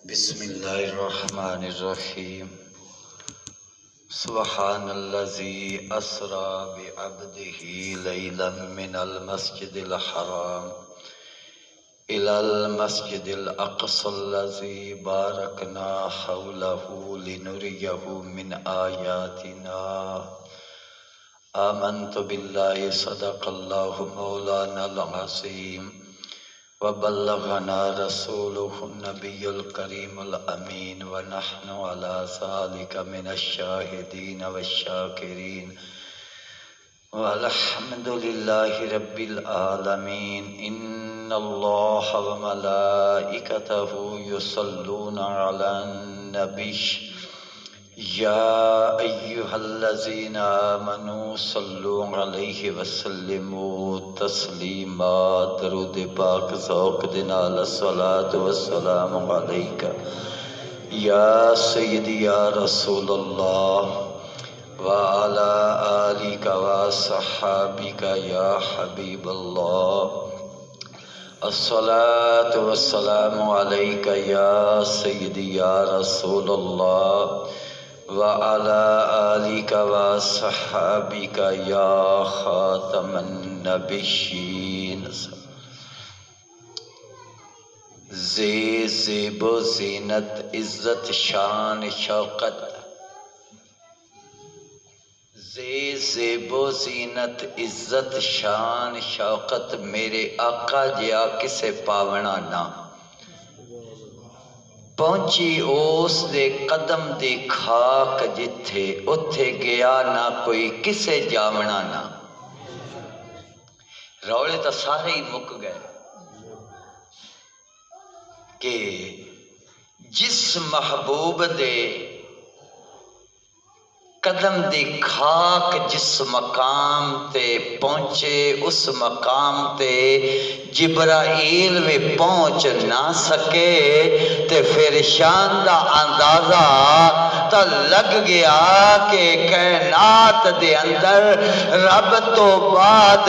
بسم اللہ الرحمن الرحیم سبحان الذی اسری بعبدہ لیلا من المسجد الحرام الی المسجد الاقصی الذی بارکنا حولہ لنریہ من آیاتنا آمنت باللہ صدق اللہ مولانا العظیم وبلغنا رسوله النبي الكريم الأمين ونحن على ذلك من الشاهدين والشاكرين والحمد لله رب العالمين إن الله وملائكته يصلون على النبي يا أيها الذين آمنوا صلوا عليه وسلموا تسليما درود پاک ذوق دنال الصلاة والسلام عليك يا سيدي يا رسول الله وعلى آلك وصحابك يا حبيب الله الصلاة والسلام عليك يا سيدي يا رسول الله وعلى آلك وصحابك يا خاتم النبيين زیب و زینت عزت شان شوقت زیب و زینت عزت شان شوقت میرے آقا جیا کسے پاونا نہ پہنچی اس دے قدم دی کھاک جتھے اتھے گیا نہ کوئی کسے جاونا نہ رولے تو سارے ہی مک گئے کہ جس محبوب دے قدم دی کھاک جس مقام تے پہنچے اس مقام تے جبرائیل بھی پہنچ نہ سکے تے پھر شان دا اندازہ تا لگ گیا کہ کائنات دے اندر رب تو بعد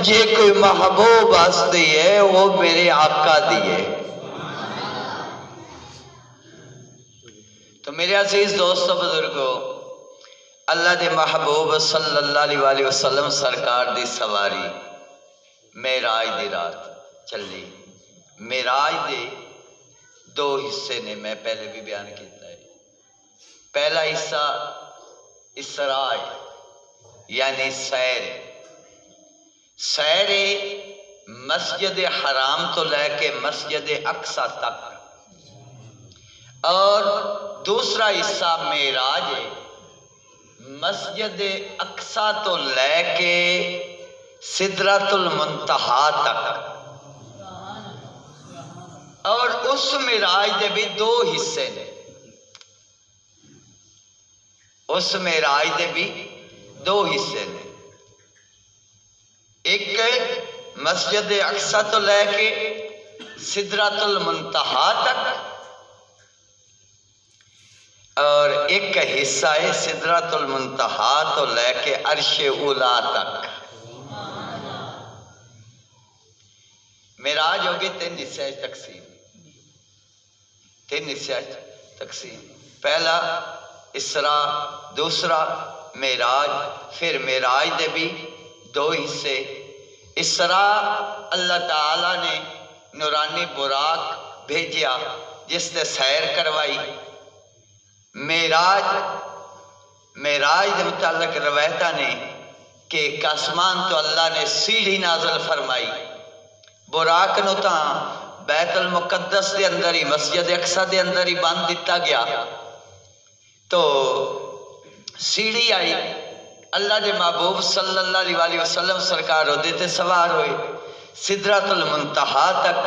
جے کوئی محبوب ہستی ہے وہ میرے آقا دیئے۔ تو میرے عزیز دوستو بزرگو، اللہ دے محبوب صلی اللہ علیہ وآلہ وسلم سرکار دی سواری معراج دی رات چلی۔ معراج دے دو حصے نے، میں پہلے بھی بیان کیتا ہے۔ پہلا حصہ اسراء یعنی سیر مسجد حرام تو لے کے مسجد اقصی تک، اور دوسرا حصہ معراج ہے مسجد اقصی تو لے کے سدرۃ المنتہا تک، اور اس معراج دے بھی دو حصے نے۔ اس معراج دے بھی دو حصے نے، ایک مسجد اقصی تو لے کے سدرۃ المنتہا تک، اور ایک حصہ ہے سدرۃ المنتہا تو لے کے عرش اولا تک۔ معراج ہوگی تین حصے تقسیم، تین حصے تقسیم، پہلا اسراء، دوسرا معراج۔ پھر معراج دے بھی دو حصے۔ اسراء اللہ تعالیٰ نے نورانی براق بھیجیا جس نے سیر کروائی۔ معراج دے متعلق روایتہ نے کہ ایک آسمان تو اللہ نے سیڑھی نازل فرمائی، براق نو تاں بیت المقدس دے اندر ہی مسجد اقصی دے اندر ہی باندھ دیتا گیا، تو سیڑھی آئی، اللہ دے محبوب صلی اللہ علیہ وآلہ وسلم سرکار ہو دیتے سوار ہوئے، سدرۃ المنتہا تک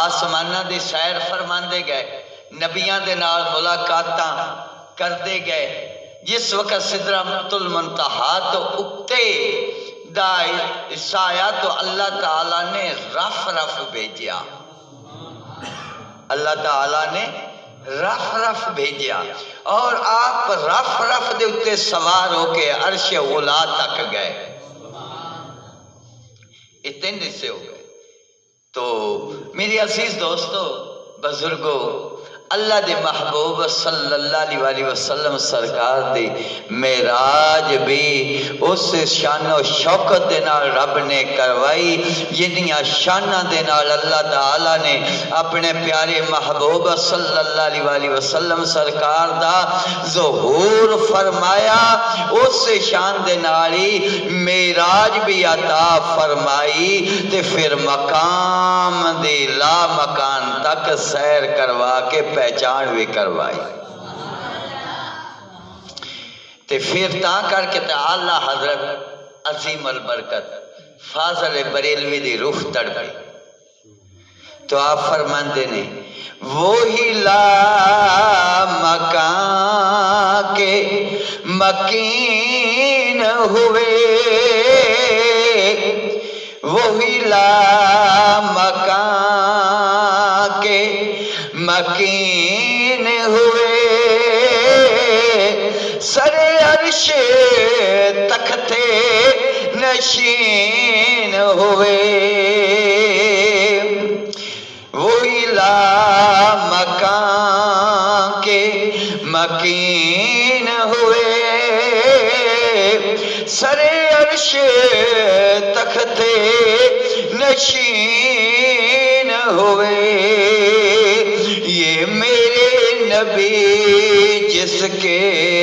آسمانہ دی سیر فرماندے گئے، نبیاں دے نال ملاقاتاں کردے گئے۔ جس وقت سدرۃ المنتہا تو اکتے دا عیسایہ تو اللہ تعالیٰ نے رف بھیجیا، اللہ تعالیٰ نے رف بھیجیا، اور آپ رف دے اتے سوار ہو کے عرش اولا تک گئے۔ یہ تین حصے ہو گئے۔ تو میری عزیز دوستو بزرگوں، اللہ دے محبوب صلی اللہ علیہ وسلم سرکار دی معراج بھی اس شان و شوکت دے نال رب نے کروائی جنیاں شاناں دے نال اللہ تعالی نے اپنے پیارے محبوب صلی اللہ علیہ وسلم سرکار دا ظہور فرمایا، اس شان دے نال ہی معراج بھی عطا فرمائی تے پھر مقام دے لا مکان تک سیر کروا کے پہچان بھی کروائی۔ تے پھر تاں کر کے تعالی حضرت عظیم البرکت فاضل بریلوی دی روح تڑپی تو آپ فرماندے نے وہی لا مکان کے مکین ہوئے، وہی لا مکان کے مکین ہوئے، سر عرش تختے نشین ہوئے، وہی لا مکان کے مکین ہوئے، سر عرش تختے نشین ہوئے، یہ میرے نبی جس کے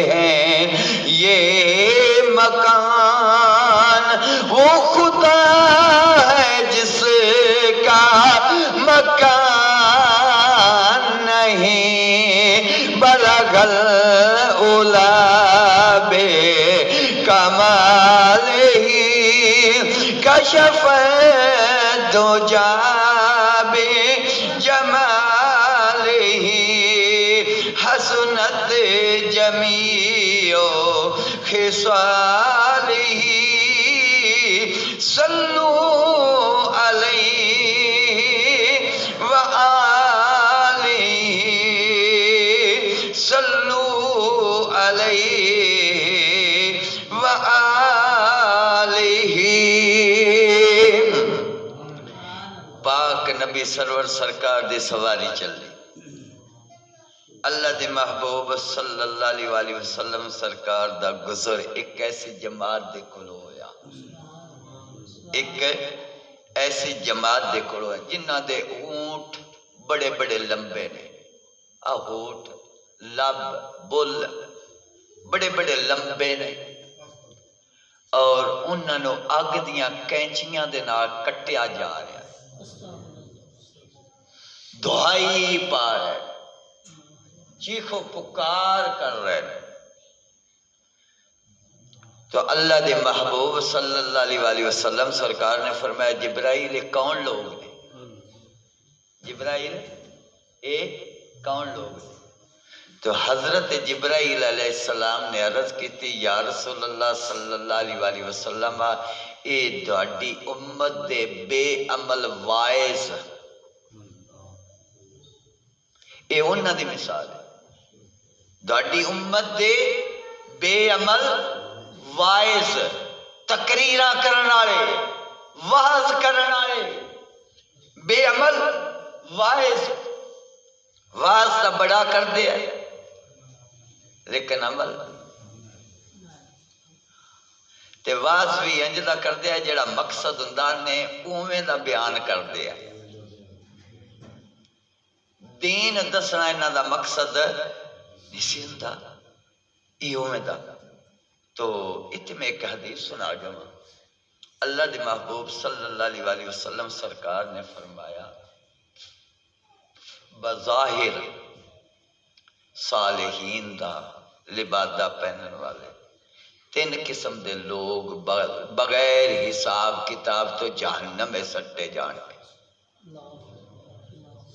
ہیں یہ مکان، وہ خدا ہے جس کا مکان نہیں، بلغ العلا بے کمال ہی، کشف دجا بے جمال ہی، حسنت جمیع خصال ہی، صلو علیہ وآلہ، صلو علیہ وآلہ۔ پاک نبی سرور سرکار دی سواری چلی، اللہ دے محبوب صلی اللہ علیہ وسلم سرکار دا گزر ایک ایسی جماعت دے کولوں ہویا، ایک ایسی جماعت دے کولوں ہویا جنہ دے اونٹ بڑے بڑے لمبے نے، ہونٹ لب بل بڑے بڑے لمبے نے، اور انہاں نو اگ دیاں کینچیاں دے نال کٹیا جا رہا ہے، دہائی پا رہے، چیخو پکار کر رہے ہیں۔ تو اللہ دے محبوب صلی اللہ علیہ وسلم سرکار نے فرمایا جبرائیل کون لوگ ہیں؟ جبرائیل اے کون لوگ ہیں؟ تو حضرت جبرائیل علیہ السلام نے عرض کی تھی یا رسول اللہ صلی اللہ علیہ وسلم اے دہاڈی امت دے بے عمل وائز، اے انہاں دی مثال ہے، دہاڈی امت دے بے عمل وائز، تقریراں کرن والے، وعظ کرن والے، بے عمل وائز، وعظ تا بڑا کر دے لیکن عمل تے وعظ بھی انج دا کر دے جڑا مقصد ہوندا نے اوویں دا بیان کر دے، دین دسنا انہاں دا مقصد نہیں سی ہوندا، اوویں دا۔ تو اتنے میں ایک حدیث سنا جاواں، اللہ دے محبوب صلی اللہ علیہ وسلم سرکار نے فرمایا بظاہر صالحین دا لبادہ پہنن والے تین قسم دے لوگ بغیر حساب کتاب تو جہنم میں سٹے جان گے،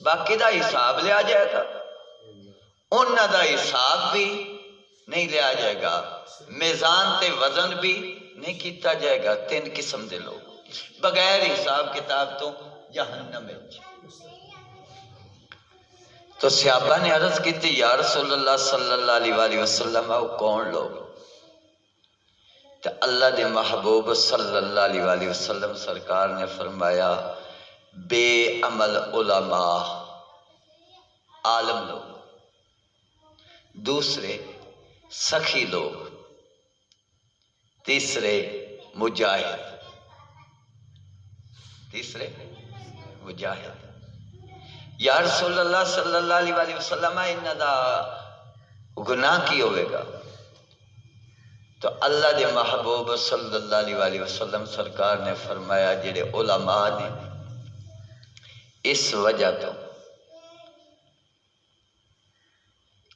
باقی دا حساب لیا جائے گا، انہاں دا حساب بھی نہیں لیا جائے گا، میزان تے وزن بھی نہیں کیتا جائے گا، تین قسم دے لوگ بغیر حساب کتاب تو جہنم میں۔ تو صحابہ نے عرض کی تھی یا رسول اللہ صلی اللہ علیہ وسلم وہ کون لوگ؟ تو اللہ دے محبوب صلی اللہ علیہ وسلم سرکار نے فرمایا بے عمل علماء، عالم لوگ، دوسرے سخی لوگ، تیسرے مجاہد، یا رسول اللہ صلی اللہ علیہ وآلہ وسلم انہاں دا گناہ کی ہوئے گا؟ تو اللہ دے محبوب صلی اللہ علیہ وآلہ وسلم سرکار نے فرمایا جڑے علماء نے اس وجہ تو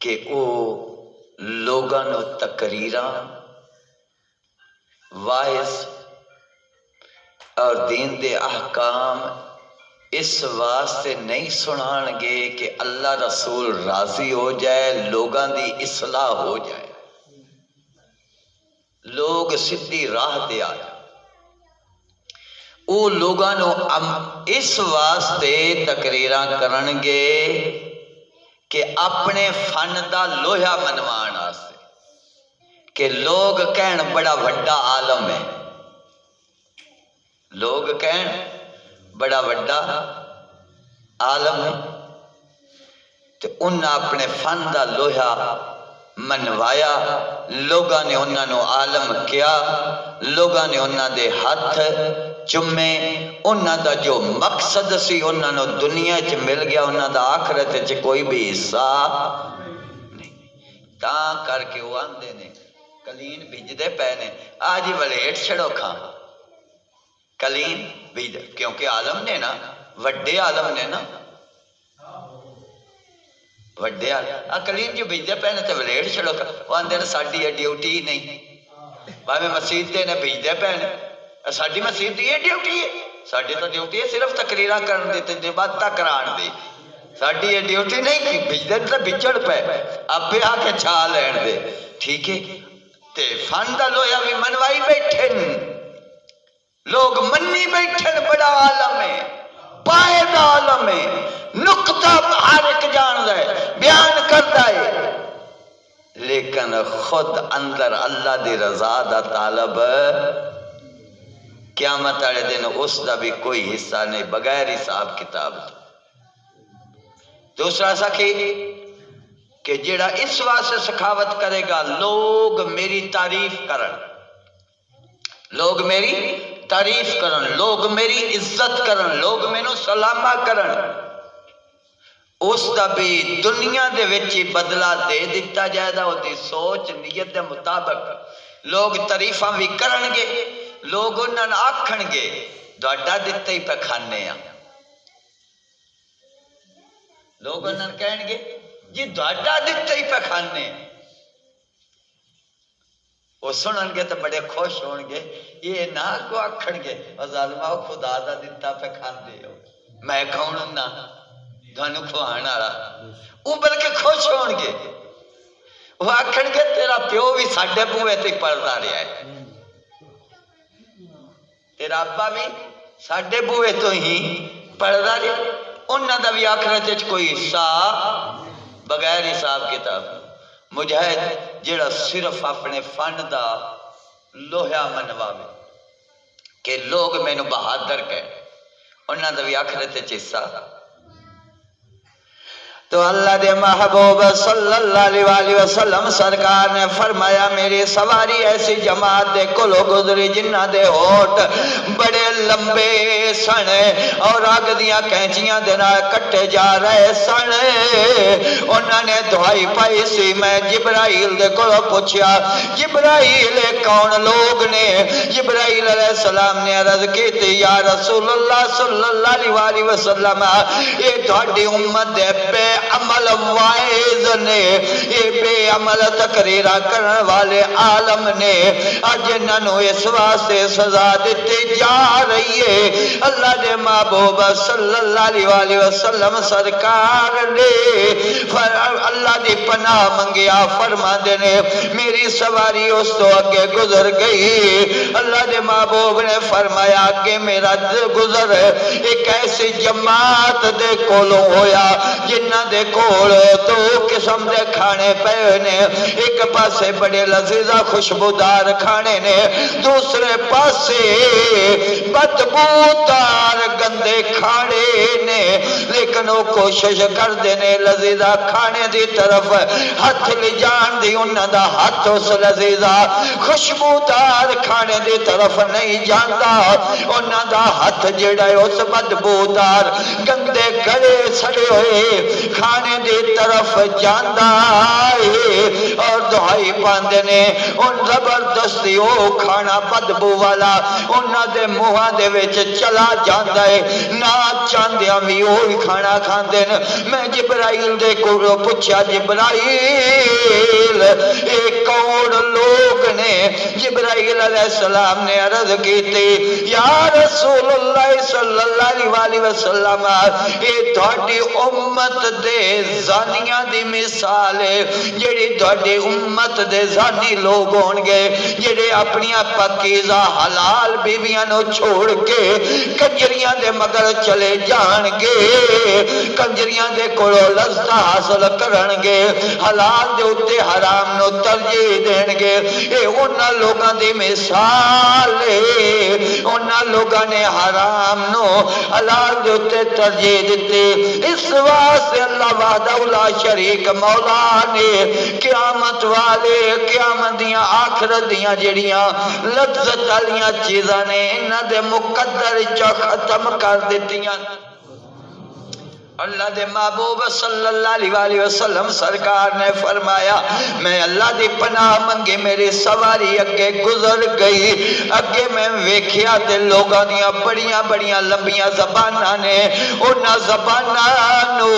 کہ او لوگاں نو تقریراں واعظ اور دین دے احکام اس واسطے نہیں سنان گے کہ اللہ رسول راضی ہو جائے، لوگاں دی اصلاح ہو جائے، لوگ سدھی راہ تے آ جائے۔ او لوگاں نو اس واسطے تقریراں کرن گے کہ اپنے فن دا لوہا منوان واسطے، کہ لوگ کہن بڑا وڈا عالم ہے، لوگ کہن بڑا وڈا عالم ہے، تو انہاں اپنے فن دا لوہا منوایا، لوگاں نے انہاں نو عالم کیا، لوگاں نے انہاں دے ہاتھ چمے، انہاں دا جو مقصد سی انہاں نو دنیا چ مل گیا، انہاں دا آخرت چ کوئی بھی حصہ نہیں۔ تاں کر کے وہ آندے نے کلین بھیجدے پے نے، آج ہی ولیٹ چھڑو کھاں کلین بھیج، کیونکہ عالم نے نا، وڈے عالم نے نا، وڈے عالم کلین جو بھیجدے پے نے تے ولیٹ چھڑو کھاں، وہ آندے نے ساڈی ڈیوٹی نہیں، بھاویں مسجد تے نے بھیجدے پے نے، ساڈی مسجد دی یہ ڈیوٹی ہے، ساڈی تو ڈیوٹی ہے صرف تقریراں کرن دی تے عبادتاں کران دی، ساڈی یہ ڈیوٹی نہیں کہ بھیجدے تے بھیجڑ پے، آپے آ کے چھا لین دے، ٹھیک ہے۔ تے فن دا لویا بھی منوائی بیٹھن، لوگ منی بیٹھن بڑا عالم ہے، پائے دا عالم ہے، نقطہ ہر ایک جان ہے، بیان کرتا ہے، لیکن خود اندر اللہ دی رضا دا طالب قیامت والے دن اس دا بھی کوئی حصہ نہیں، بغیر حساب کتاب۔ دوسرا سخی کہ جڑا اس واسطے سخاوت کرے گا لوگ میری تعریف کرن، لوگ میری تعریف کرن، لوگ میری عزت کرن، لوگ مینوں سلامہ کرن، اس دا بھی دنیا دے وچ بدلہ دے دیتا جائے گا، اس دی سوچ نیت دے مطابق لوگ تعریفاں بھی کرن گے، لوگ انہاں نوں آکھن گے تہاڈا دتا ہی پہ کھانے ہاں، لوگ انہاں نوں کہن گے جی تہاڈا دتا ہی پہ کھانے، وہ سنن گے تو بڑے خوش ہون گے، یہ نہ کو آکھن گے او ظالما خدا دا دتا پہ کھاندے ہو، میں کون ہوں تھانوں کھوان والا، وہ بلکہ خوش ہون گے، وہ آکھن گے تیرا پیو بھی ساڈے بوئے تے پڑھدا رہیا ہے، تیرا ابا بھی ساڈے بوئے تو ہی پڑھدا رہیا، انہاں دا بھی آخرت وچ کوئی حصہ بغیر حساب کتاب۔ مجاہد جڑا صرف اپنے فن دا لوہا منواوے کہ لوگ مینوں بہادر کہے، انہاں دا بھی آخرت وچ حصہ۔ تو اللہ دے محبوب صلی اللہ علیہ وآلہ وسلم سرکار نے فرمایا میری سواری ایسی جماعت دے کلو گزری جنہ دے ہوٹ بڑے لمبے سن اور آگ دیاں کینچیاں دے نال کٹے جا رہے سن، انہوں نے دعائی پائی سی، میں جبرائیل دے کلو پوچھیا جبرائیل کون لوگ نے؟ جبرائیل علیہ السلام نے عرض کی تھی یا رسول اللہ صلی اللہ علیہ وآلہ وسلم یہ تھوڑی امت دے بے عمل وائز نے، یہ بے عمل تقریرہ کرنے والے عالم نے، آج انہوں اس واسطے سزا دیتی جا رہی ہے۔ اللہ دے محبوب صلی اللہ علیہ وآلہ وسلم سرکار نے اللہ دی پناہ منگیا، فرما دینے میری سواری اس تو آگے گزر گئی، اللہ دے محبوب نے فرمایا کہ میرا گزر ایک ایسی جماعت دے کولوں ہویا جنہ دے کول تو قسم دے کھانے پے نے، ایک پاسے بڑے لذیذہ خوشبودار کھانے نے، دوسرے پاسے بدبودار گندے کھانے نے، لیکن وہ کوشش کر دینے لذیذہ کھانے دی دی طرف ہاتھ لے جان دی انہاں دا ہاتھ اس لذیذہ خوشبودار کھانے دی طرف نہیں جاندا انہاں دا ہاتھ جڑا ہے اس بدبودار گندے گڑے سڑے ہوئے کھانے دی طرف جاندا ہے اور دعائی پاندے نے ان زبردستی او کھانا بدبو والا انہاں دے منہاں دے وچ چلا جاندا ہے نہ چاندیاں وی اوہی کھانا کھاندے نے میں جبرائیل دے کولوں پوچھا جبرائیل اے کون لوگ نے جبرائیل علیہ السلام نے عرض کی تھی یا رسول اللہ صلی اللہ علیہ وسلم اے تہاڈی امت دے زانیاں دی مثال ہے جڑی تہاڈی امت دے زانی لوگ ہون گے جڑے اپنی پاکیزہ حلال بیویاں نو چھوڑ کے کنجریاں دے مگر چلے جان گے کنجریاں دے کولوں لذت حاصل کرن گے حلال دے اوتے حرام نو ترجیح دین گے اے انہاں لوگاں دی مثال ہے انہاں لوگاں نے حرام نو حلال دے اوتے ترجیح دتی اس واسطے اللہ وحدہ لا شریک مولا نے قیامت والے قیامت دیاں آخرت دیاں جڑیاں لذت والیاں چیزاں نے انہاں دے مقدر چ ختم کر دتیاں اللہ دے محبوب صلی اللہ علیہ وسلم سرکار نے فرمایا میں اللہ دی پناہ منگی میری سواری اگے گزر گئی اگے میں ویکھیا تے لوگاں دیاں بڑیاں بڑیاں لمبیاں زباناں نے انہاں زباناں نو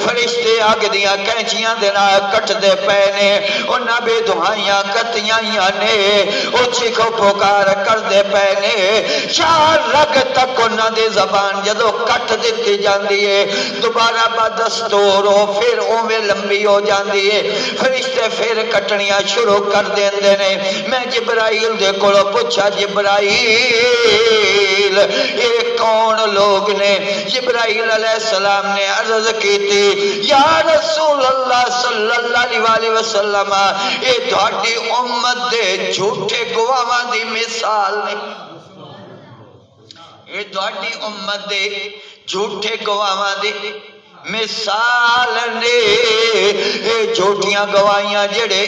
فرشتے اگ دیاں کینچیاں دے نال کٹ دے پے نے انہاں بے دعائیاں کتیاں نے او چیخو پکار کر دے پے نے چار رگ تک انہاں دی زبان جدو کٹ دتی جاندی ہے دوبارہ بدستور ہو پھر اوے لمبی ہو جاندی ہے فرشتے پھر کٹنیاں شروع کر دیندے نے میں جبرائیل دے کولوں پوچھا جبرائیل یہ کون لوگ نے جبرائیل علیہ السلام نے عرض کی تھی یا رسول اللہ صلی اللہ علیہ وسلم یہ تہاڈی امت دے جھوٹے گواہاں دی مثال نے یہ تہاڈی امت دے جھوٹے گواہاں دی مثال نے اے جھوٹیاں گواہیاں جڑے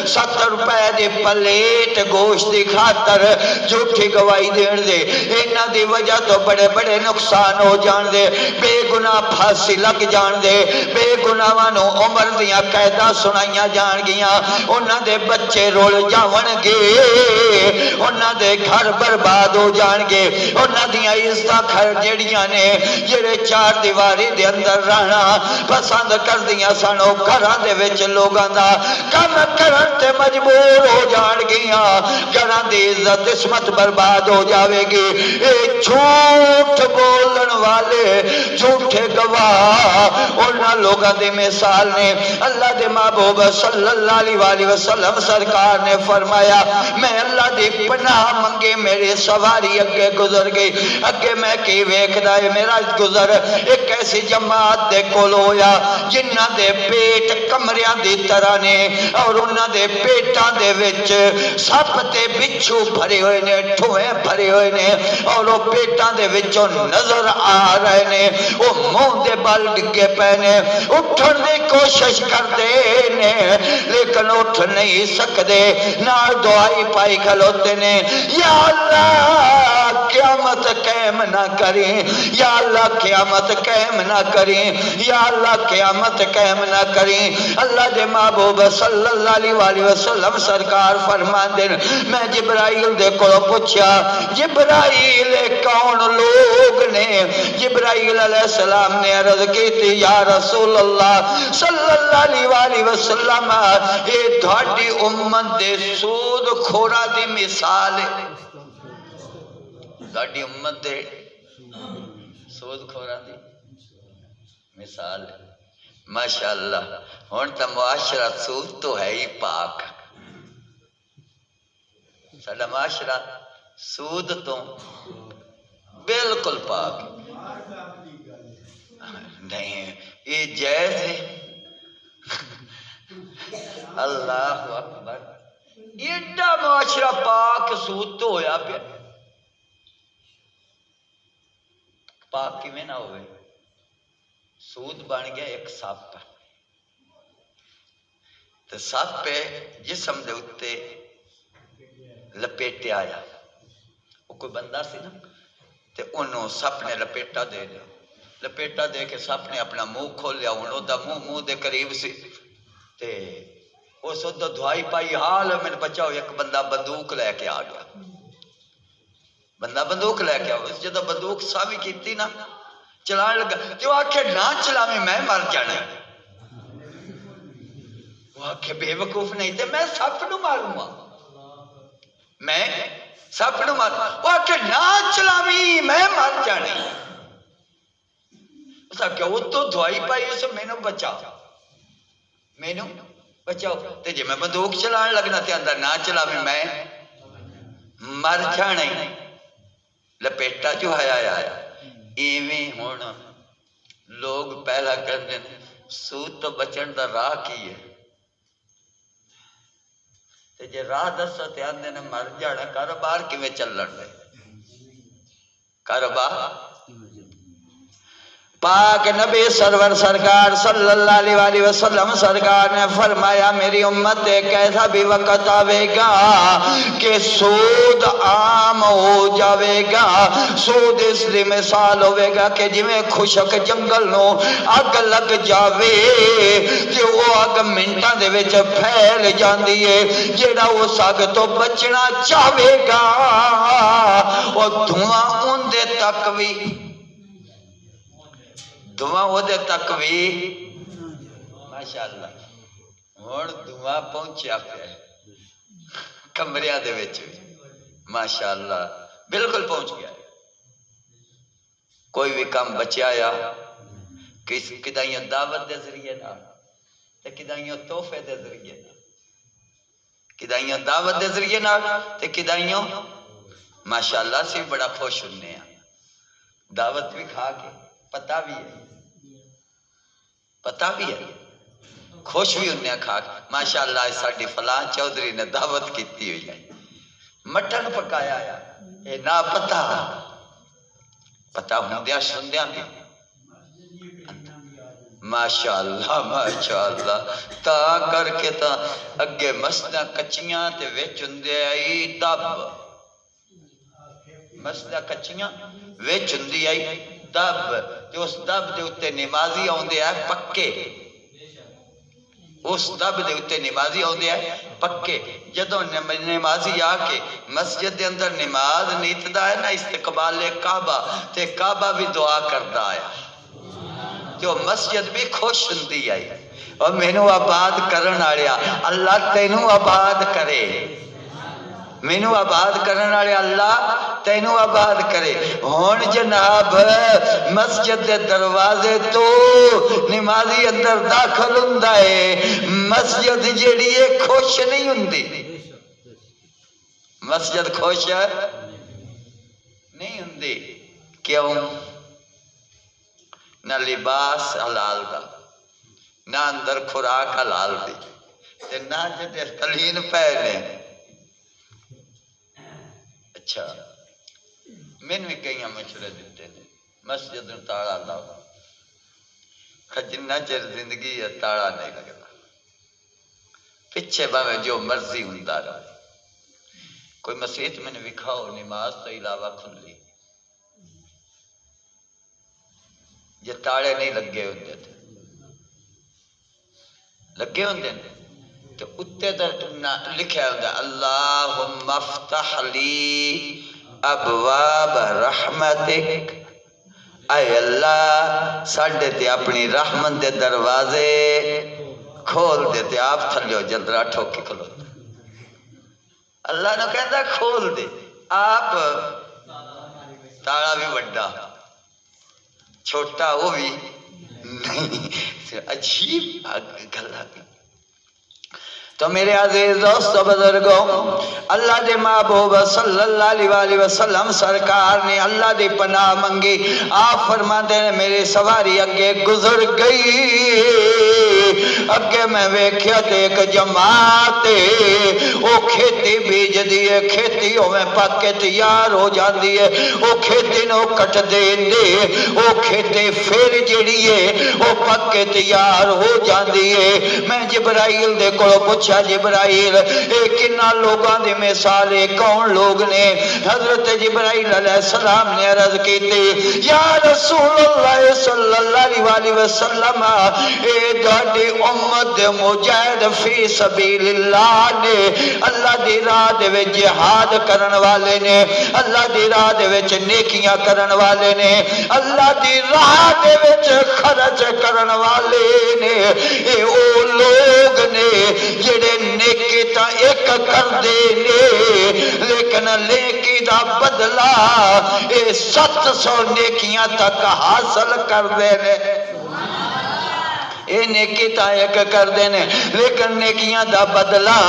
70 روپے دے پلیٹ گوشت دی خاطر جھوٹی گواہی دین دے انہاں دی وجہ تو بڑے بڑے نقصان ہو جان دے بے گناہ پھانسی لگ جان دے بے گناہاں نو عمر دیاں قیداں سنائیاں جان گیاں انہاں دے بچے رول جاون گے انہاں دے گھر برباد ہو جان گے انہاں دیاں عزتاں گھر جڑیاں نے جڑے چار دیواری دے اندر رہنا پسند کر دیا سانو گھراں دے وچ لوگاں دا کم کرن تے مجبور ہو جان گیاں گھراں دی عزت عصمت برباد ہو جاوے گی اے جھوٹ بولن والے جھوٹے گواہ انہاں لوگاں دی مثال نے اللہ دے محبوب صلی اللہ علیہ وسلم سرکار نے فرمایا میں اللہ دی پناہ منگے میرے سواری اگے گزر گئی اگے میں کی ویکھدا ہے میرا گزر ایک ایسی جماعت دے کول ہویا جنہاں دے پیٹ کمریاں دی طرح نے اور انہاں دے پیٹاں دے وچ سپ تے بچھو بھرے ہوئے نے ٹھوئے بھرے ہوئے نے اور وہ پیٹاں دے وچوں نظر آ رہے نے وہ منہ دے بال ڈگے پے نے اٹھن دی کوشش کرتے نے لیکن اٹھ نہیں سکدے نال دعائی پائی کھلوتے نے یا اللہ قیامت قائم نہ کریں یا اللہ قیامت قائم نہ کریں یا اللہ قیامت قائم نہ کریں اللہ دے محبوب صلی اللہ علیہ وسلم سرکار فرماندے میں جبرائیل دے کولوں پوچھا جبرائیل کون لوگ نے جبرائیل علیہ السلام نے عرض کی تھی یا رسول اللہ صلی اللہ علیہ وسلم یہ تہاڈی امت دے سود خوراں دی مثال ہے تہاڈی امت دے سود خوراں دی مثال ہے ماشاءاللہ ہن تا معاشرہ سود تو ہے ہی پاک ساڈا معاشرہ سود تو بالکل پاک نہیں یہ جائز ہے اللہ اکبر ایڈا معاشرہ پاک سود تو ہویا پیا پاک کیویں نہ ہوئے سود بن گیا ایک سپ تے سپ جسم دے اتے لپیٹیا آیا. وہ کوئی بندہ سی نا تے انہوں سپ نے لپیٹا دے لیا. لپیٹا دے کے سپ نے اپنا منہ کھول لیا. ہوں وہ منہ دے قریب سی تے اس ادھر دعائی پائی حال میں بچاؤ. ایک بندہ بندوق لے کے آ گیا. بندہ بندوق لے کے آؤ. جدو بندوق ساوی کیتی نا چلان لگا تو آکھے نہ چلاویں میں مر جانا. وہ آکھے بے وقوف نہیں تے میں سپ نو ماروں گا. میں سپ نو ماروں. وہ آکھے نہ چلاویں میں مر جانا. اس آکھے وہ تو دعائی پائی اسے میں نو بچا میں نو بچاؤ. تے جی میں بندوق چلان لگنا تے اندر نہ چلاویں میں مر جانا. لپیٹا جو آیا آیا. ایویں ہون لوگ پہلا کرتے ہیں سود تو بچن دا راہ کی ہے. تے جے راہ دسو تے آندے نے مر جانا. کاروبار کیویں چلن دے؟ کاروبار پاک نبی سرور سرکار صلی اللہ علیہ وسلم سرکار نے فرمایا میری امت ایک ایسا بھی وقت آوے گا کہ سود عام ہو جاوے گا. سود اس لیے مثال ہوئے گا کہ جویں خشک جنگل نو اگ لگ جاوے تے وہ اگ منٹاں دے وچ پھیل جاندی ہے. جیڑا اس اگ تو بچنا چاہے گا وہ دھواں اون دے تک بھی دعا وہ دے تک بھی ماشاءاللہ ہون دعا پہنچیا پہ کمریاں دے وچ ماشاءاللہ بالکل پہنچ گیا. کوئی بھی کام بچیا یا کدائیوں دعوت دے ذریعے نہ تے کدائیوں تحفے دے ذریعے نہ. کدائیوں دعوت دے ذریعے نہ تے کدائیوں ماشاءاللہ سے بڑا خوش ہونے ہیں. دعوت بھی کھا کے پتہ بھی ہے پتہ بھی ہے خوش بھی ہونے کھا کے ماشاءاللہ ساڈی فلاں چودھری نے دعوت کیتی ہوئی ہے. مٹن پکایا آیا اے نہ پتہ ہوندیاں سندیاں بھی ماشاءاللہ ماشاءاللہ. تا کر کے تا اگے مسجداں کچیاں تے وچ ہوندے آئی دب. مسجداں کچیاں وچ ہوندی آئی دب تے اس دب دے اتے نمازی آوندے آئے پکے. اس دب دے اتے نمازی آوندے آئے پکے. جدوں نمازی آ کے مسجد دے اندر نماز نیتدا ہے نا استقبال کعبہ تے کعبہ بھی دعا کردا آیا تو مسجد بھی خوش ہوندی آئی. اور مینوں آباد کرن والیا اللہ تینوں آباد کرے. مینوں آباد کرن والے اللہ تینوں آباد کرے. ہون جناب مسجد دے دروازے تو نمازی اندر داخل ہوندا ہے. مسجد جیڑی ہے خوش نہیں ہوندی. مسجد خوش نہیں ہوندی. کیوں؟ نہ لباس حلال دا نہ اندر خوراک حلال دی تے نہ جدے تلین پے نے. اچھا میں بھی کئی مشورے دیتے ہیں مسجد میں تاڑا لاؤ. جنہ چر زندگی ہے تاڑا نہیں لگتا. پیچھے باویں جو مرضی ہوندا رہے. کوئی مسجد میں نے وکھاؤ نماز تو علاوہ کھلی جے تاڑے نہیں لگے ہوندے تھے لگے ہوندے تو اتے لکھیا ہوندا اللہم افتح لی ابواب رحمتک. اے اللہ ساڈے تے اپنی رحمت دے دروازے کھول دے. تے آپ تھلیو جلدرا ٹھوکی کھلو. اللہ نے کہندا کھول دے. آپ تاڑا بھی بڑا چھوٹا وہ بھی نہیں. عجیب گل آ گئی. تو میرے عزیز دوست بزرگوں اللہ دے محبوب صلی اللہ علیہ وسلم سرکار نے اللہ دی پناہ منگی. آپ فرماتے ہیں میری سواری اگے گزر گئی. اگے میں ویکھیا تے ایک جماعت او کھیتی بیج دی ہے، کھیتی ہوے پک کے تیار ہو جاندی ہے، او کھیتی نو کٹ دیندے، او کھیتی پھر جڑی ہے او پک کے تیار ہو جاندی ہے۔ میں جبرائیل دے کولوں پوچھا جبرائیل اے کنا لوگاں دی مثال ہے، کون لوگ نے؟ حضرت جبرائیل علیہ السلام نے عرض کیتی یا رسول اللہ صلی اللہ علیہ وسلم اے تہاڈی امت دے مجاہد فی سبیل اللہ نے، اللہ دی راہ دے وچ جہاد کرن والے نے، اللہ دی راہ دے وچ نیکیاں کرن والے نے، اللہ دی راہ دے وچ خرچ کرن والے نے، اے او لوگ نے جڑے نیکی تا ایک کردے نے لیکن نیکی دا بدلہ اے 700 نیکیاں تک حاصل کردے نے۔ اے نیکی تا ایک کر دینے لیکن نیکیاں دا بدلہ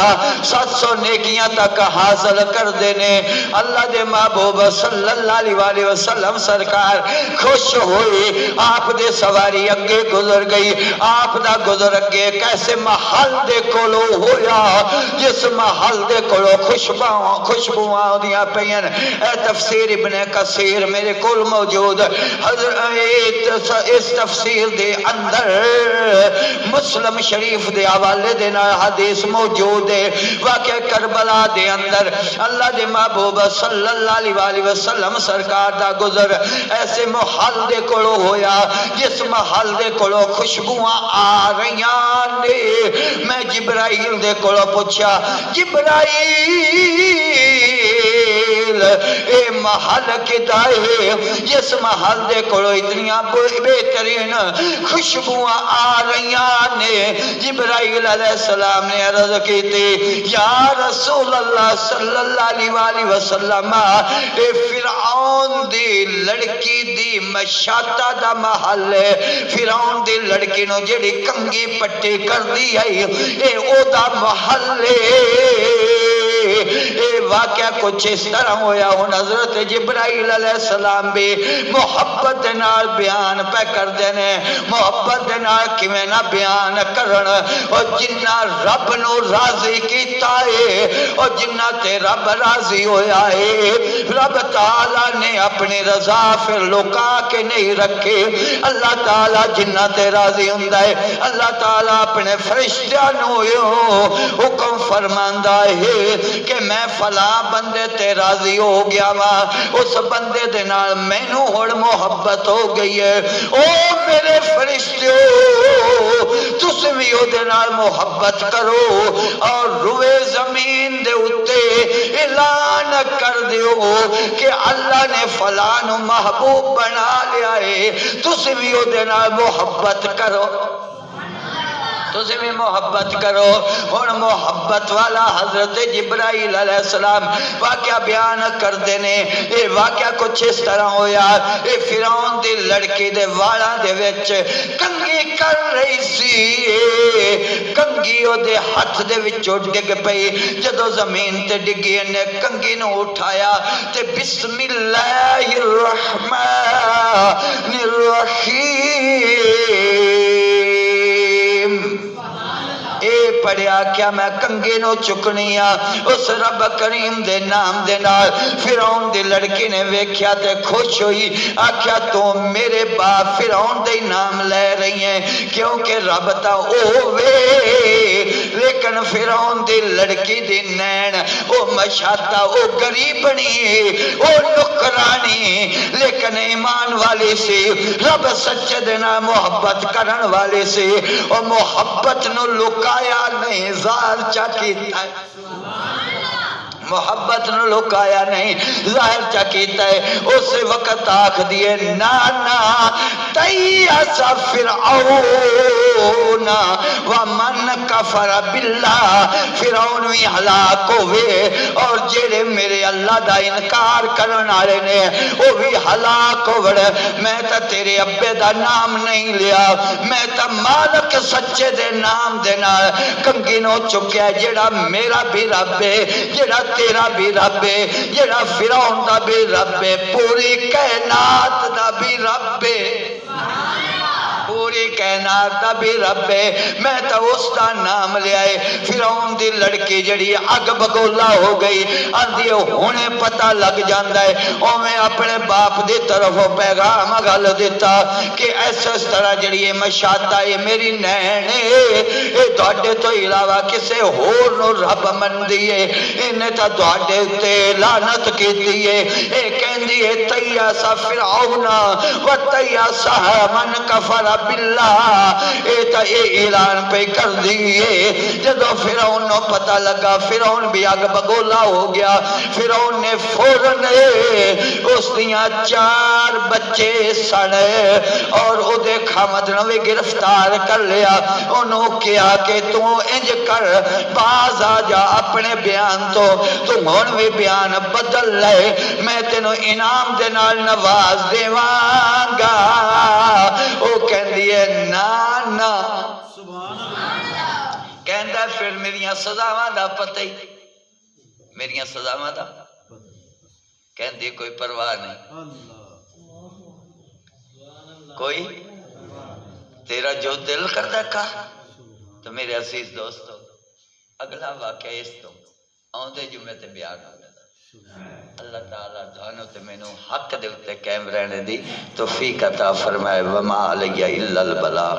700 نیکیاں تک حاصل کر دینے۔ اللہ دے محبوب صلی اللہ علیہ وسلم سرکار خوش ہوئی، آپ دے سواری اگے گزر گئی، آپ دا گزر اگے کیسے محل دے کولو ہویا جس محل دے کولو خوشبوئاں دیاں پئین۔ اے تفسیر ابن کثیر میرے کول موجود، اس تفسیر دے اندر مسلم شریف دے حوالے دے نال حدیث موجود ہے۔ واقعہ کربلا دے اندر اللہ دے محبوب صلی اللہ علیہ وسلم سرکار دا گزر ایسے محل دے کولو ہویا جس محل دے کولو خوشبوئاں آ رہیاں نے۔ میں جبرائیل دے کولو پوچھا جبرائیل اے محل کتا ہے جس محل دے کولو اتنیاں بہترین خوشبوئاں آ رہیاں نے؟ جبرائیل علیہ السلام نے عرض کی تھی یا رسول اللہ صلی اللہ علیہ وسلم اے فرعون دی لڑکی دی مشاطہ دا محل ہے، فرعون دی لڑکی نو جڑی کنگی پٹی کر دی ہے اے او دا محل ہے۔ اے واقعہ کچھ اس طرح ہویا ہوں حضرت جبرائیل علیہ السلام بھی محبت نال بیان پہ کر دینے، محبت نال کیویں نہ بیان کرن، اور جنہ رب نو راضی کیتا ہے اور جنہ تے رب راضی ہویا ہے، رب تعالیٰ نے اپنی رضا پھر لکا کے نہیں رکھے۔ اللہ تعالیٰ جنہ تے راضی ہوندا ہے، اللہ تعالیٰ اپنے فرشتیاں نو حکم فرماندا ہے کہ میں فلاں بندے تے راضی ہو گیا وا، اس بندے دے نال مینوں ہن محبت ہو گئی ہے۔ او میرے فرشتیو تسی بھی او دے نال محبت کرو اور روئے زمین دے اتے اعلان کر دیو کہ اللہ نے فلاں نو محبوب بنا لیا ہے، تسی بھی او دے نال محبت کرو، تسی بھی محبت کرو۔ اور محبت والا حضرت جبرائیل علیہ السلام واقعہ بیان کر دینے۔ یہ واقعہ کچھ اس طرح ہویا، یہ فرعون دی لڑکی دے والا دے وچ کنگی کر رہی سی، کنگی او دے ہاتھ دے وچوں ڈگ پئی، جدو زمین تے ڈگی نے کنگی نو اٹھایا تے بسم اللہ الرحمن الرحیم اے پڑھیا کیا میں کنگی نو چکنی اس رب کریم دے نام دے نال۔ فرعون دی لڑکی نے ویکھیا تے خوش ہوئی، آکھیا تو میرے باپ فرعون دے نام لے رہی ہیں کیونکہ رب تا اوے، لیکن فرعون دی لڑکی دی نین او مشاطہ او غریبنی او نکرانی لیکن ایمان والی سی، رب سچے دے نال محبت کرن والی سی، او محبت نو لکایا نہیں ظاہر چا کیتا ہے، محبت نو لکایا نہیں ظاہر چا کیتا ہے۔ اس وقت آکھ دیئے نانا تیأس فرعون ومن کفر باللہ، فرعون بھی ہلاک ہوئے اور جڑے میرے اللہ دا انکار کرن آرے نے وہ بھی ہلاک ہوئے۔ میں تا تیرے ابے دا نام نہیں لیا، میں تا مالک سچے دے نام دینا کنگی نو چکیا، جڑا میرا بھی رب ہے، جڑا تیرا بھی رب ہے، جڑا فرعون دا بھی رب ہے، پوری کائنات دا بھی رب ہے، پوری کائنات دا بھی رب ہے، میں تا اس دا نام لیا ہے۔ فرعون دی لڑکی جڑی اگ بگولا ہو گئی، آندھی ہونے پتہ لگ جاندہ ہے، او میں اپنے باپ دی طرف پیغام گل دیتا کہ ایسا اس طرح جڑی مشاتا ہے میری نین اے تواڈے تو علاوہ کسے ہور نو رب من دیئے، انہیں تا تواڈے تے لعنت کی دیئے، اے کہندی ہے تیاسا فرعون و تیاسا من کفر باللہ، اے تا اے اعلان پہ کر دیئے۔ جدو فرعون نو پتہ لگا، فرعون بھی اگ بگولا ہو گیا، فرعون نے فوراً اس دیاں 4 بچے سڑے اور او دے خامد نو بھی گرفتار کر لیا، انہوں کیا کہ تو انج کر باز آ جا اپنے بیان تو ہن بھی بیان بدل لے، میں تینوں انعام دے نال نواز دیواں گا۔ او کہندی ہے نا نا، کہندہ ہے پھر میریاں سزاواں دا پتہ ہی، میریاں سزاواں دا کہندی کوئی پرواہ نہیں، کوئی تیرا جو دل کردہ کر۔ تو میرے عزیز دوستو اگلا واقعہ اس تو آندے جمعے تے بیان ہو گیا۔ اللہ تعالیٰ دھانوں تے میں نو حق دے اتے قائم رہنے دی توفیق عطا فرمائے، وما علیہ الا البلاغ۔